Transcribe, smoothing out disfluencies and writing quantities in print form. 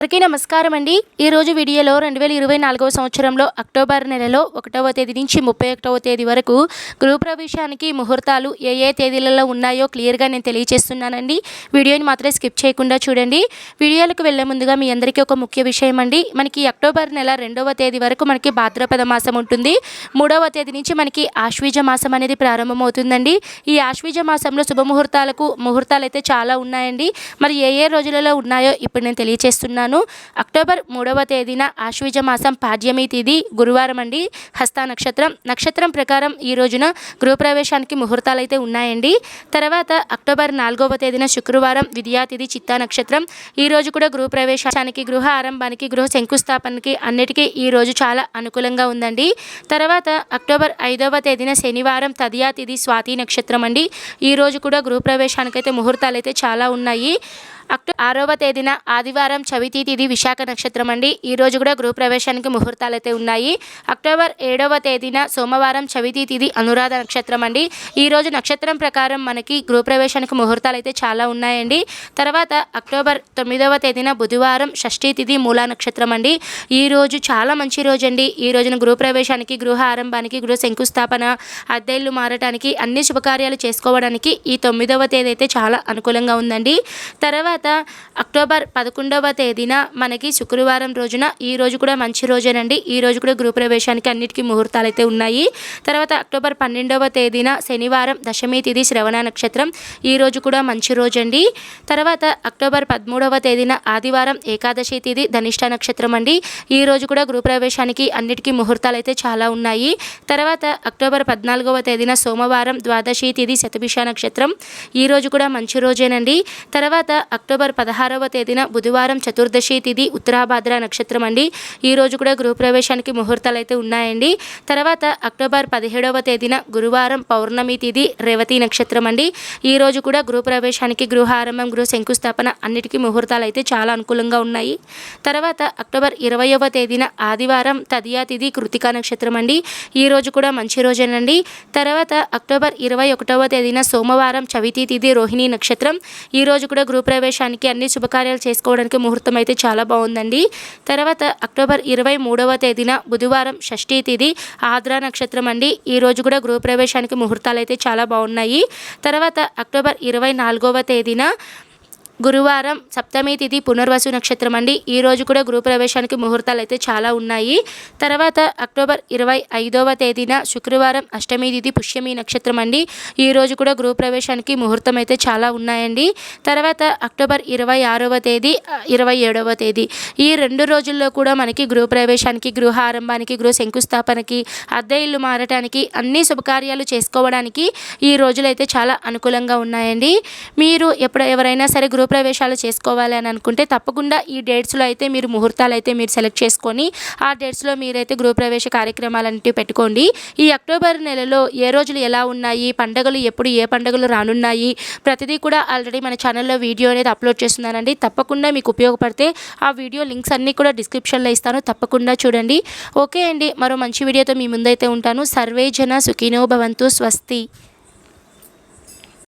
అందరికీ నమస్కారం అండి. ఈరోజు వీడియోలో 2024వ సంవత్సరంలో అక్టోబర్ నెలలో 1వ తేదీ నుంచి 31వ తేదీ వరకు గృహప్రవేశానికి ముహూర్తాలు ఏ తేదీలలో ఉన్నాయో క్లియర్గా నేను తెలియజేస్తున్నానండి. వీడియోని మాత్రం స్కిప్ చేయకుండా చూడండి. వీడియోలకు వెళ్ళే ముందుగా మీ అందరికీ ఒక ముఖ్య విషయం అండి. మనకి అక్టోబర్ నెల 2వ తేదీ వరకు మనకి భాద్రపద మాసం ఉంటుంది. 3వ తేదీ నుంచి మనకి ఆశ్వీజ మాసం అనేది ప్రారంభమవుతుందండి. ఈ ఆశ్వీజ మాసంలో ముహూర్తాలు అయితే చాలా ఉన్నాయండి. మరి ఏ రోజులలో ఉన్నాయో ఇప్పుడు నేను తెలియజేస్తున్నాను. అక్టోబర్ 3వ తేదీన ఆశ్వీజ మాసం పాడ్యమి తిథి గురువారం అండి. హస్త నక్షత్రం ప్రకారం ఈ రోజున గృహప్రవేశానికి ముహూర్తాలు అయితే ఉన్నాయండి. తర్వాత అక్టోబర్ 4వ తేదీన శుక్రవారం విద్యా తిథి చిత్తా నక్షత్రం. ఈ రోజు కూడా గృహప్రవేశానికి, గృహ ఆరంభానికి, గృహ శంకుస్థాపనకి అన్నిటికీ ఈ రోజు చాలా అనుకూలంగా ఉందండి. తర్వాత అక్టోబర్ 5వ తేదీన శనివారం తదియా తిథి స్వాతి నక్షత్రం అండి. ఈ రోజు కూడా గృహప్రవేశానికైతే ముహూర్తాలు అయితే చాలా ఉన్నాయి. 6వ తేదీన ఆదివారం చవితి తిథి విశాఖ నక్షత్రం అండి. ఈ రోజు కూడా గృహప్రవేశానికి ముహూర్తాలు అయితే ఉన్నాయి. అక్టోబర్ 7వ తేదీన సోమవారం చవితి తిథి అనురాధ నక్షత్రం అండి. ఈ రోజు నక్షత్రం ప్రకారం మనకి గృహప్రవేశానికి ముహూర్తాలు అయితే చాలా ఉన్నాయండి. తర్వాత అక్టోబర్ 9వ తేదీన బుధవారం షష్ఠీ తిథి మూలా నక్షత్రం అండి. ఈ రోజు చాలా మంచి రోజు అండి. ఈ రోజున గృహప్రవేశానికి, గృహ ఆరంభానికి, గృహ శంకుస్థాపన, అద్దె ఇల్లు మారటానికి, అన్ని శుభకార్యాలు చేసుకోవడానికి ఈ 9వ తేదీ అయితే చాలా అనుకూలంగా ఉందండి. తర్వాత అక్టోబర్ 11వ తేదీన మనకి శుక్రవారం రోజున, ఈ రోజు కూడా మంచి రోజేనండి. ఈ రోజు కూడా గృహప్రవేశానికి అన్నిటికీ ముహూర్తాలు అయితే ఉన్నాయి. తర్వాత అక్టోబర్ 12వ తేదీన శనివారం దశమి తిథి శ్రవణ నక్షత్రం. ఈ రోజు కూడా మంచి రోజండి. తర్వాత అక్టోబర్ 13వ తేదీన ఆదివారం ఏకాదశి తిథి ధనిష్ట నక్షత్రం అండి. ఈ రోజు కూడా గృహప్రవేశానికి అన్నిటికీ ముహూర్తాలు అయితే చాలా ఉన్నాయి. తర్వాత అక్టోబర్ 14వ తేదీన సోమవారం ద్వాదశి తిథి శతభిష నక్షత్రం. ఈ రోజు కూడా మంచి రోజేనండి. తర్వాత అక్టోబర్ 16వ తేదీన బుధవారం చతుర్దశి తిథి ఉత్తరాభాద్ర నక్షత్రం అండి. ఈ రోజు కూడా గృహప్రవేశానికి ముహూర్తాలు అయితే ఉన్నాయండి. తర్వాత అక్టోబర్ 17వ తేదీన గురువారం పౌర్ణమి తిథి రేవతి నక్షత్రం అండి. ఈ రోజు కూడా గృహప్రవేశానికి, గృహ ఆరంభం, గృహ శంకుస్థాపన అన్నిటికీ ముహూర్తాలు అయితే చాలా అనుకూలంగా ఉన్నాయి. తర్వాత అక్టోబర్ 20వ తేదీన ఆదివారం తదియా తిథి కృతికా నక్షత్రం అండి. ఈ రోజు కూడా మంచి రోజేనండి. తర్వాత అక్టోబర్ 21వ తేదీన సోమవారం చవితి తిథి రోహిణి నక్షత్రం. ఈ రోజు కూడా గృహప్రవేశానికి, అన్ని శుభకార్యాలు చేసుకోవడానికి ముహూర్తం అయితే చాలా బాగుందండి. తర్వాత అక్టోబర్ 23వ తేదీన బుధవారం షష్ఠీ తిథి ఆద్ర నక్షత్రం అండి. ఈ రోజు కూడా గృహప్రవేశానికి ముహూర్తాలు అయితే చాలా బాగున్నాయి. తర్వాత అక్టోబర్ 24వ తేదీన గురువారం సప్తమి తిథి పునర్వసు నక్షత్రం అండి. ఈ రోజు కూడా గృహప్రవేశానికి ముహూర్తాలు అయితే చాలా ఉన్నాయి. తర్వాత అక్టోబర్ 25వ తేదీన శుక్రవారం అష్టమి తిథి పుష్యమి నక్షత్రం అండి. ఈ రోజు కూడా గృహప్రవేశానికి ముహూర్తం అయితే చాలా ఉన్నాయండి. తర్వాత అక్టోబర్ 26వ తేదీ, 27వ తేదీ ఈ 2 రోజుల్లో కూడా మనకి గృహప్రవేశానికి, గృహ ఆరంభానికి, గృహ శంకుస్థాపనకి, అద్దె ఇల్లు మారటానికి, అన్ని శుభకార్యాలు చేసుకోవడానికి ఈ రోజులైతే చాలా అనుకూలంగా ఉన్నాయండి. మీరు ఎవరైనా సరే గృహప్రవేశాలు చేసుకోవాలి అని అనుకుంటే తప్పకుండా ఈ డేట్స్లో అయితే మీరు ముహూర్తాలు అయితే మీరు సెలెక్ట్ చేసుకొని ఆ డేట్స్లో మీరైతే గృహప్రవేశ కార్యక్రమాలన్నిటి పెట్టుకోండి. ఈ అక్టోబర్ నెలలో ఏ రోజులు ఎలా ఉన్నాయి, పండుగలు ఎప్పుడు, ఏ పండుగలు రానున్నాయి, ప్రతిదీ కూడా ఆల్రెడీ మన ఛానల్లో వీడియో అనేది అప్లోడ్ చేస్తున్నానండి. తప్పకుండా మీకు ఉపయోగపడితే ఆ వీడియో లింక్స్ అన్నీ కూడా డిస్క్రిప్షన్లో ఇస్తాను, తప్పకుండా చూడండి. ఓకే అండి, మరో మంచి వీడియోతో మీ ముందైతే ఉంటాను. సర్వే జన సుఖినో భవంతు. స్వస్తి.